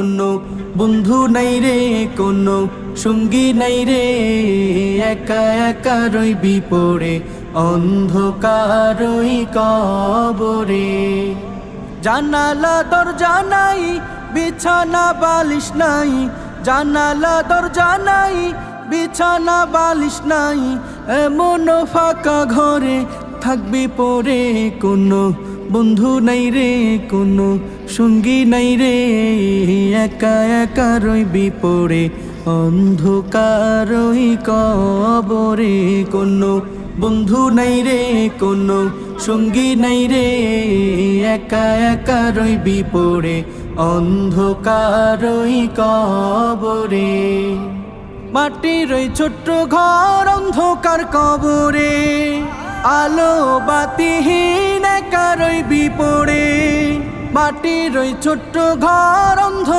কোনো বন্ধু নাই রে, কোনো সঙ্গী নাই রে, একা একা রইবি পড়ে অন্ধকার ওই কবরে। জানালা দরজা নাই, বিছানা বালিশ নাই, জানালা দরজা নাই, বিছানা বালিশ নাই, এমন ফাঁকা ঘরে থাকবি পড়ে। কোনো বন্ধু নাই রে, কোনো সঙ্গী নাই রে, একা একা রইবি পড়ে অন্ধকার ওই কবরে। কোনো বন্ধু নাই রে, কোনো সঙ্গী নাই রে, একা একা রইবি পড়ে অন্ধকার ওই কবরে। মাটির ওই ছোট্ট ঘর অন্ধকার কবরে, আলো বাতিহীন একা রইবি পড়ে। মাটির ওই ছোট্ট ঘর অন্ধকার